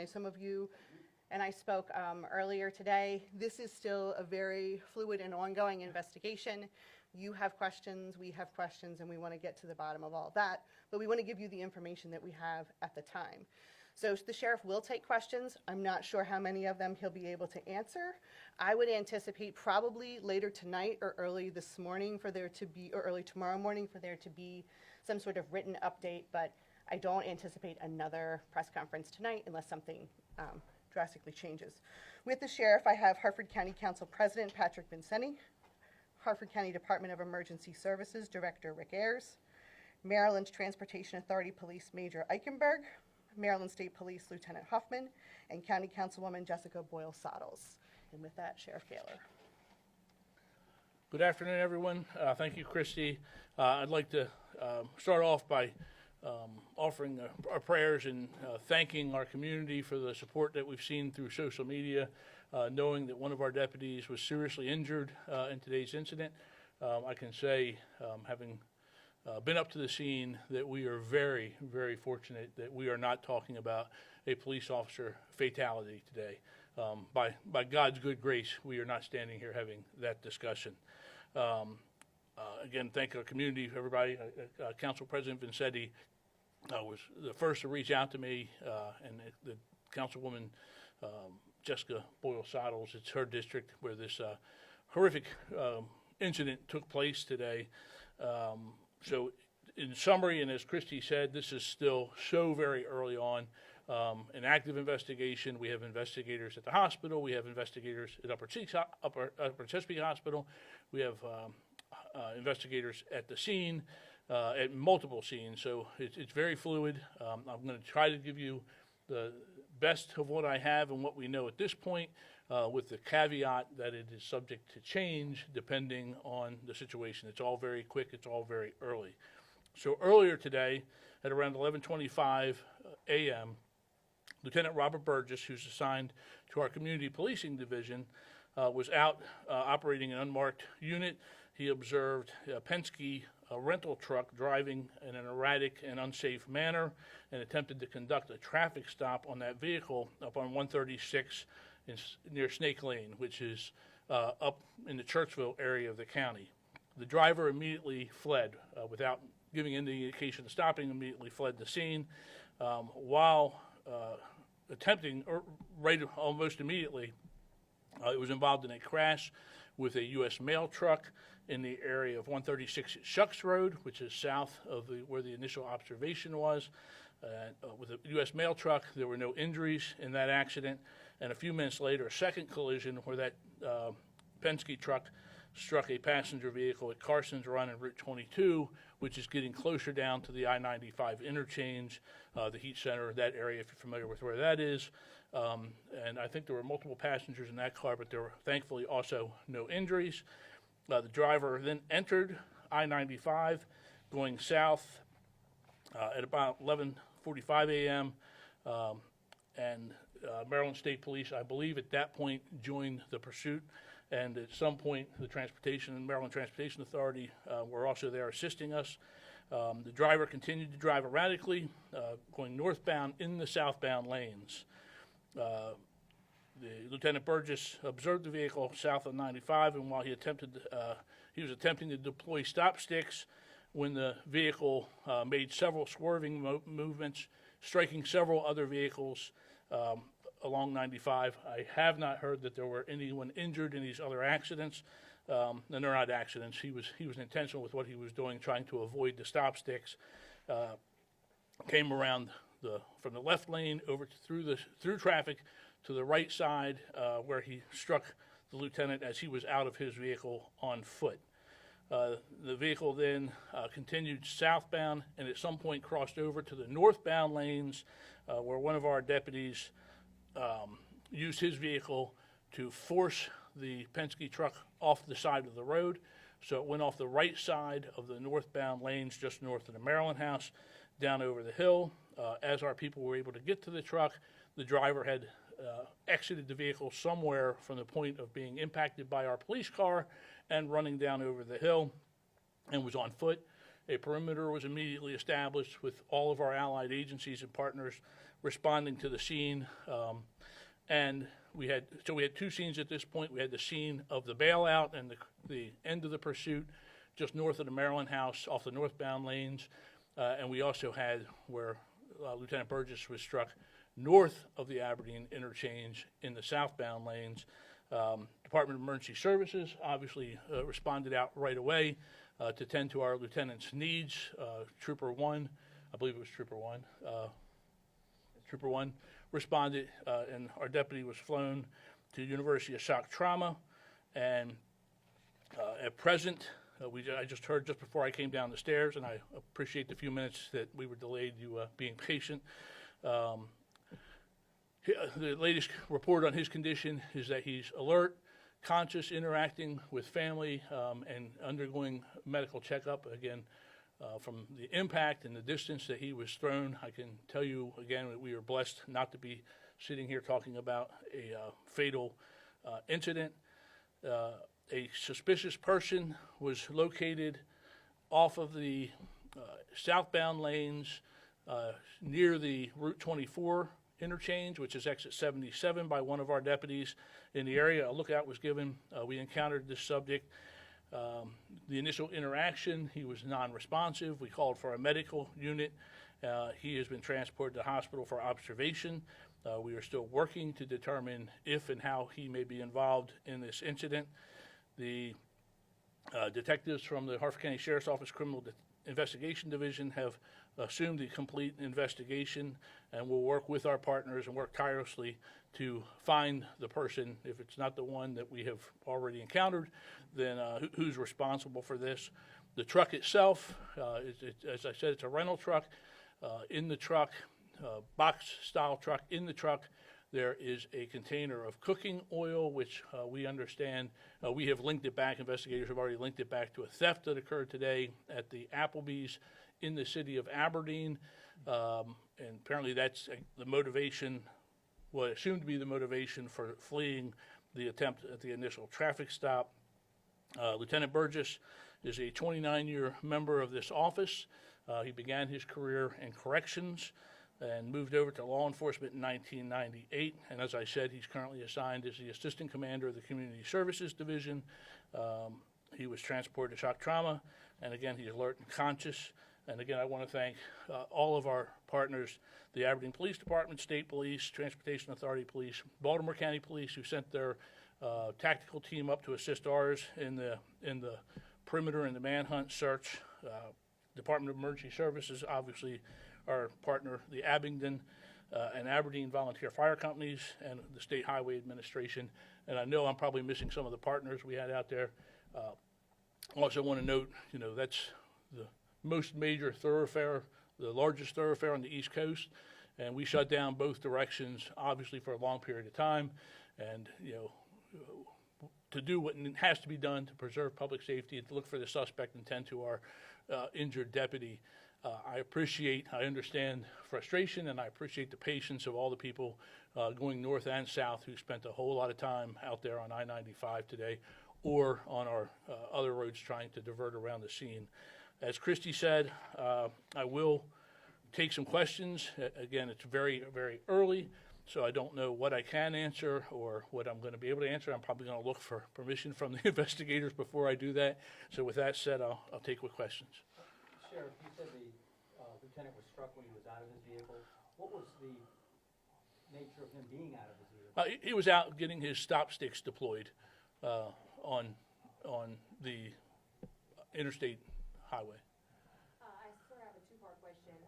know some of you and I spoke earlier today. This is still a very fluid and ongoing investigation. You have questions, we have questions, and we want to get to the bottom of all that, but we want to give you the information that we have at the time. So the sheriff will take questions. I'm not sure how many of them he'll be able to answer. I would anticipate probably later tonight or early this morning for there to be, or early tomorrow morning for there to be some sort of written update, but I don't anticipate another press conference tonight unless something drastically changes. With the sheriff, I have Harford County Council President Patrick Vincenti, Harford County Department of Emergency Services Director Rick Ayers, Maryland Transportation Authority Police Major Eichenberg, Maryland State Police Lieutenant Huffman, and County Councilwoman Jessica Boyle-Sottles. And with that, Sheriff Gaylor. Good afternoon, everyone. Thank you, Christy. I'd like to start off by offering our prayers and thanking our community for the support that we've seen through social media, knowing that one of our deputies was seriously injured in today's incident. I can say, having been up to the scene, that we are very, very fortunate that we are not talking about a police officer fatality today. By God's good grace, we are not standing here having that discussion. Again, thank our community, everybody. Council President Vincenti was the first to reach out to me, and the Councilwoman Jessica Boyle-Sottles. It's her district where this horrific incident took place today. So in summary, and as Christy said, this is still so very early on. An active investigation. We have investigators at the hospital. We have investigators at Upper Chesapeake Hospital. We have investigators at the scene, at multiple scenes. So it's very fluid. I'm going to try to give you the best of what I have and what we know at this point, with the caveat that it is subject to change depending on the situation. It's all very quick. It's all very early. So earlier today, at around 11:25 a.m., Lieutenant Robert Burgess, who's assigned to our community policing division, was out operating an unmarked unit. He observed a Penske rental truck driving in an erratic and unsafe manner and attempted to conduct a traffic stop on that vehicle up on 136 near Snake Lane, which is up in the Churchville area of the county. The driver immediately fled without giving any indication of stopping, immediately fled the scene. While attempting, or right almost immediately, it was involved in a crash with a U.S. mail truck in the area of 136 Shucks Road, which is south of where the initial observation was. With a U.S. mail truck, there were no injuries in that accident. And a few minutes later, a second collision where that Penske truck struck a passenger vehicle at Carson's Run and Route 22, which is getting closer down to the I-95 interchange, the heat center, that area, if you're familiar with where that is. And I think there were multiple passengers in that car, but there were thankfully also no injuries. The driver then entered I-95 going south at about 11:45 a.m. And Maryland State Police, I believe at that point, joined the pursuit. And at some point, the Maryland Transportation Authority were also there assisting us. The driver continued to drive erratically, going northbound in the southbound lanes. The Lieutenant Burgess observed the vehicle south of 95, and while he was attempting to deploy stop sticks when the vehicle made several swerving movements, striking several other vehicles along 95. I have not heard that there were anyone injured in these other accidents, and they're not accidents. He was intentional with what he was doing, trying to avoid the stop sticks. Came around from the left lane over through traffic to the right side, where he struck the lieutenant as he was out of his vehicle on foot. The vehicle then continued southbound and at some point crossed over to the northbound lanes, where one of our deputies used his vehicle to force the Penske truck off the side of the road. So it went off the right side of the northbound lanes just north of the Maryland House, down over the hill. As our people were able to get to the truck, the driver had exited the vehicle somewhere from the point of being impacted by our police car and running down over the hill, and was on foot. A perimeter was immediately established with all of our allied agencies and partners responding to the scene. And we had two scenes at this point. We had the scene of the bailout and the end of the pursuit just north of the Maryland House off the northbound lanes. And we also had where Lieutenant Burgess was struck north of the Aberdeen interchange in the southbound lanes. Department of Emergency Services obviously responded out right away to tend to our lieutenant's needs. Trooper 1, I believe it was Trooper 1, Trooper 1 responded, and our deputy was flown to the University of Shock Trauma. And at present, I just heard just before I came down the stairs, and I appreciate the few minutes that we were delayed, you being patient. The latest report on his condition is that he's alert, conscious, interacting with family, and undergoing medical checkup. Again, from the impact and the distance that he was thrown, I can tell you again that we are blessed not to be sitting here talking about a fatal incident. A suspicious person was located off of the southbound lanes near the Route 24 interchange, which is exit 77, by one of our deputies in the area. A lookout was given. We encountered this subject. The initial interaction, he was non-responsive. We called for a medical unit. He has been transported to the hospital for observation. We are still working to determine if and how he may be involved in this incident. The detectives from the Harford County Sheriff's Office Criminal Investigation Division have assumed the complete investigation, and will work with our partners and work tirelessly to find the person. If it's not the one that we have already encountered, then who's responsible for this. The truck itself, as I said, it's a rental truck. In the truck, box-style truck, in the truck, there is a container of cooking oil, which we understand, we have linked it back, investigators have already linked it back to a theft that occurred today at the Applebee's in the city of Aberdeen. And apparently that's the motivation, what assumed to be the motivation for fleeing the attempt at the initial traffic stop. Lieutenant Burgess is a 29-year member of this office. He began his career in corrections and moved over to law enforcement in 1998. And as I said, he's currently assigned as the Assistant Commander of the Community Services Division. He was transported to shock trauma, and again, he's alert and conscious. And again, I want to thank all of our partners, the Aberdeen Police Department, State Police, Transportation Authority Police, Baltimore County Police, who sent their tactical team up to assist ours in the perimeter and the manhunt search. Department of Emergency Services, obviously our partner, the Abingdon and Aberdeen Volunteer Fire Companies, and the State Highway Administration. And I know I'm probably missing some of the partners we had out there. Also want to note, that's the most major thoroughfare, the largest thoroughfare on the East Coast, and we shut down both directions, obviously, for a long period of time, and, to do what has to be done to preserve public safety and to look for the suspect and tend to our injured deputy. I understand frustration, and I appreciate the patience of all the people going north and south who spent a whole lot of time out there on I-95 today or on our other roads trying to divert around the scene. As Christy said, I will take some questions. Again, it's very, very early, so I don't know what I can answer or what I'm going to be able to answer. I'm probably going to look for permission from the investigators before I do that. So with that said, I'll take with questions. Sheriff, you said the lieutenant was struck when he was out of his vehicle. What was the nature of him being out of his vehicle? He was out getting his stop sticks deployed on the interstate highway. I sort of have a two-part question.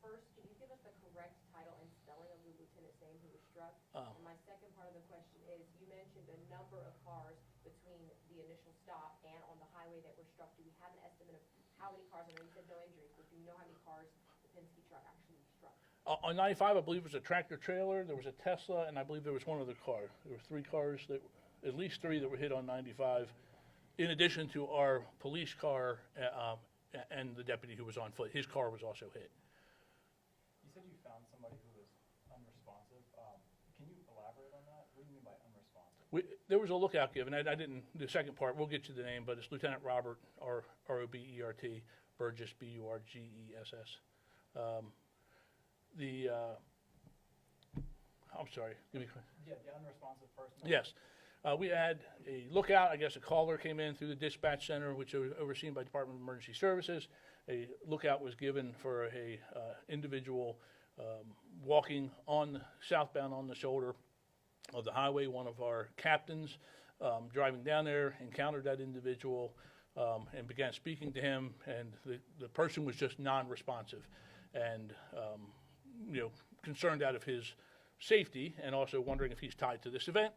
First, can you give us the correct title and spelling of the lieutenant's name who was struck? And my second part of the question is, you mentioned a number of cars between the initial stop and on the highway that were struck. Do we have an estimate of how many cars? I know you said no injuries, but do you know how many cars the Penske truck actually struck? On 95, I believe it was a tractor trailer, there was a Tesla, and I believe there was one other car. There were three cars, at least three that were hit on 95, in addition to our police car and the deputy who was on foot. His car was also hit. You said you found somebody who was unresponsive. Can you elaborate on that? What do you mean by unresponsive? There was a lookout given. I didn't, the second part, we'll get you the name, but it's Lieutenant Robert, R-O-B-E-R-T, Burgess, B-U-R-G-E-S-S. I'm sorry, give me. Yeah, the unresponsive person. Yes. We had a lookout, I guess a caller came in through the dispatch center, which was overseen by Department of Emergency Services. A lookout was given for a individual walking on southbound on the shoulder of the highway. One of our captains driving down there encountered that individual and began speaking to him, and the person was just non-responsive and concerned out of his safety and also wondering if he's tied to this event.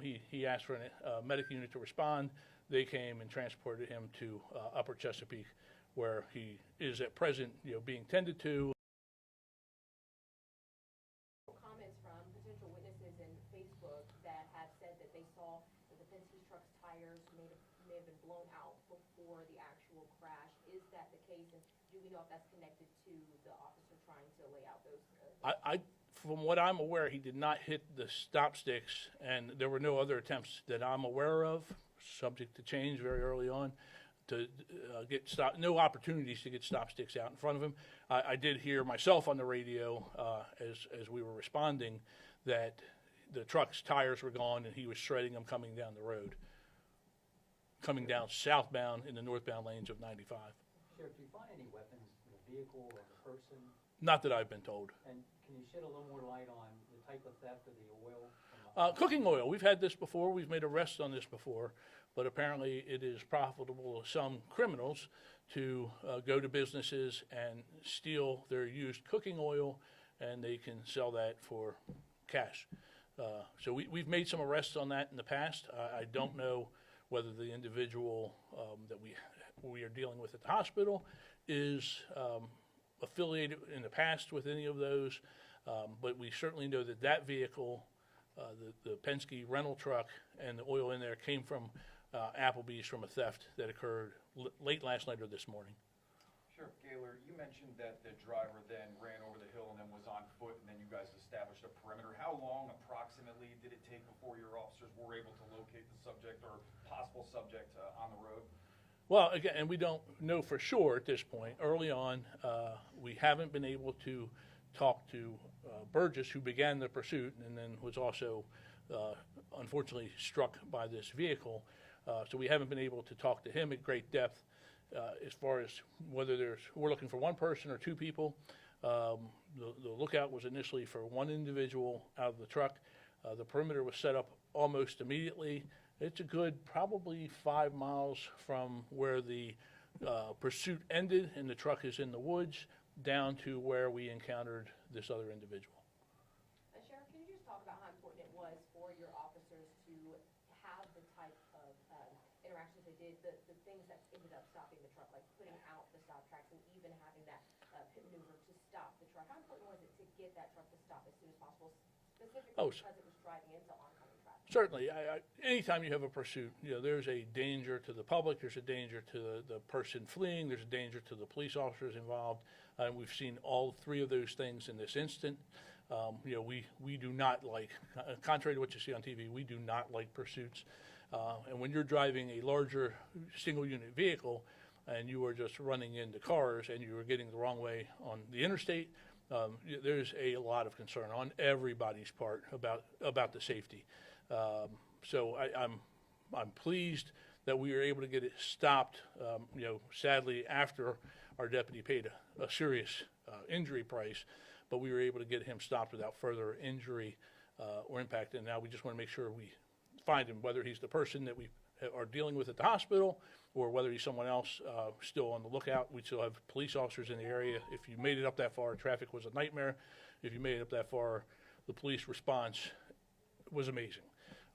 He asked for a medic unit to respond. They came and transported him to Upper Chesapeake, where he is at present, being tended to. Comments from potential witnesses in Facebook that have said that they saw that the Penske truck's tires may have been blown out before the actual crash. Is that the case, and do we know if that's connected to the officer trying to lay out those? From what I'm aware, he did not hit the stop sticks, and there were no other attempts that I'm aware of, subject to change very early on, to get stop. No opportunities to get stop sticks out in front of him. I did hear myself on the radio as we were responding that the truck's tires were gone and he was shredding them coming down the road, coming down southbound in the northbound lanes of 95. Sheriff, do you find any weapons in the vehicle or the person? Not that I've been told. And can you shed a little more light on the type of theft of the oil? Cooking oil. We've had this before. We've made arrests on this before, but apparently it is profitable to some criminals to go to businesses and steal their used cooking oil, and they can sell that for cash. So we've made some arrests on that in the past. I don't know whether the individual that we are dealing with at the hospital is affiliated in the past with any of those, but we certainly know that vehicle, the Penske rental truck, and the oil in there came from Applebee's from a theft that occurred late last night or this morning. Sheriff Gaylor, you mentioned that the driver then ran over the hill and then was on foot, and then you guys established a perimeter. How long approximately did it take before your officers were able to locate the subject or possible subject on the road? Well, again, and we don't know for sure at this point. Early on, we haven't been able to talk to Burgess, who began the pursuit and then was also unfortunately struck by this vehicle. So we haven't been able to talk to him at great depth as far as whether we're looking for one person or two people. The lookout was initially for one individual out of the truck. The perimeter was set up almost immediately. It's a good probably 5 miles from where the pursuit ended and the truck is in the woods down to where we encountered this other individual. Sheriff, can you just talk about how important it was for your officers to have the type of interactions they did, the things that ended up stopping the truck, like putting out the stop tracks and even having that pit maneuver to stop the truck? How important was it to get that truck to stop as soon as possible, specifically because it was driving into oncoming traffic? Certainly. Anytime you have a pursuit, there's a danger to the public, there's a danger to the person fleeing, there's a danger to the police officers involved. And we've seen all three of those things in this instant. We do not like, contrary to what you see on TV, we do not like pursuits. And when you're driving a larger single unit vehicle and you are just running into cars and you are getting the wrong way on the interstate, there's a lot of concern on everybody's part about the safety. So I'm pleased that we were able to get it stopped. Sadly, after our deputy paid a serious injury price, but we were able to get him stopped without further injury or impact. And now we just want to make sure we find him, whether he's the person that we are dealing with at the hospital or whether he's someone else still on the lookout. We still have police officers in the area. If you made it up that far, traffic was a nightmare. If you made it up that far, the police response was amazing.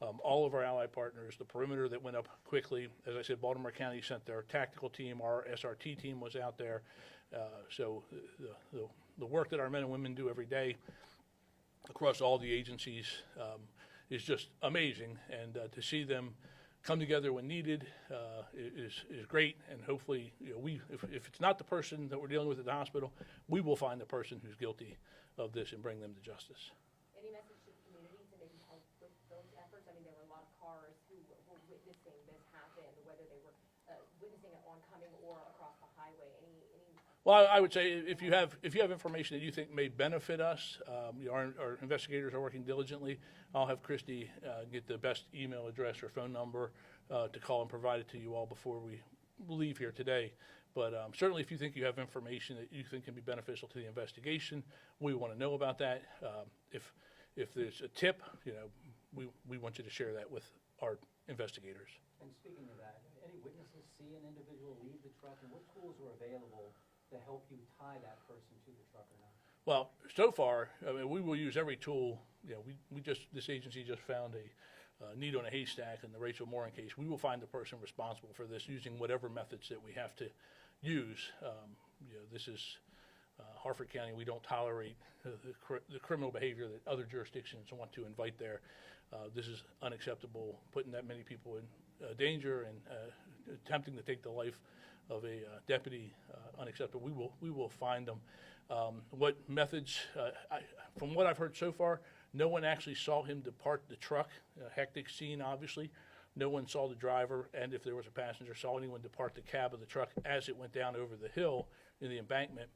All of our allied partners, the perimeter that went up quickly. As I said, Baltimore County sent their tactical team. Our SRT team was out there. So the work that our men and women do every day across all the agencies is just amazing. And to see them come together when needed is great. And hopefully, if it's not the person that we're dealing with at the hospital, we will find the person who's guilty of this and bring them to justice. Any message to the community to maybe help with those efforts? I mean, there were a lot of cars who were witnessing this happen, whether they were witnessing it oncoming or across the highway. Any Well, I would say if you have information that you think may benefit us, our investigators are working diligently. I'll have Christy get the best email address or phone number to call and provide it to you all before we leave here today. But certainly, if you think you have information that you think can be beneficial to the investigation, we want to know about that. If there's a tip, we want you to share that with our investigators. And speaking of that, any witnesses see an individual leave the truck, and what tools are available to help you tie that person to the truck or not? Well, so far, I mean, we will use every tool. This agency just found a needle in a haystack in the Rachel Morin case. We will find the person responsible for this using whatever methods that we have to use. This is Harford County. We don't tolerate the criminal behavior that other jurisdictions want to invite there. This is unacceptable, putting that many people in danger and attempting to take the life of a deputy, unacceptable. We will find them. What methods? From what I've heard so far, no one actually saw him depart the truck. A hectic scene, obviously. No one saw the driver, and if there was a passenger, saw anyone depart the cab of the truck as it went down over the hill in the embankment.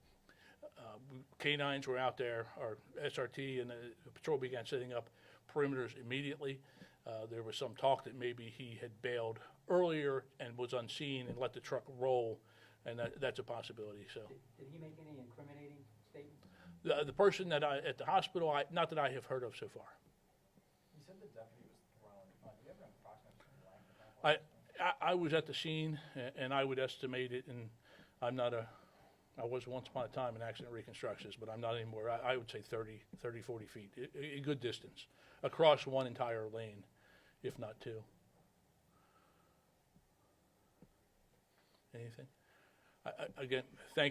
Canines were out there, our SRT, and the patrol began setting up perimeters immediately. There was some talk that maybe he had bailed earlier and was unseen and let the truck roll, and that's a possibility. So, Did he make any incriminating statements? the person that at the hospital, not that I have heard of so far. You said the deputy was thrown. Do you have an approximate length of that? I was at the scene, and I would estimate it, and I was once upon a time in accident reconstructions, but I'm not anymore. I would say 30, 40 feet, a good distance, across one entire lane, if not two. Anything? Again, thank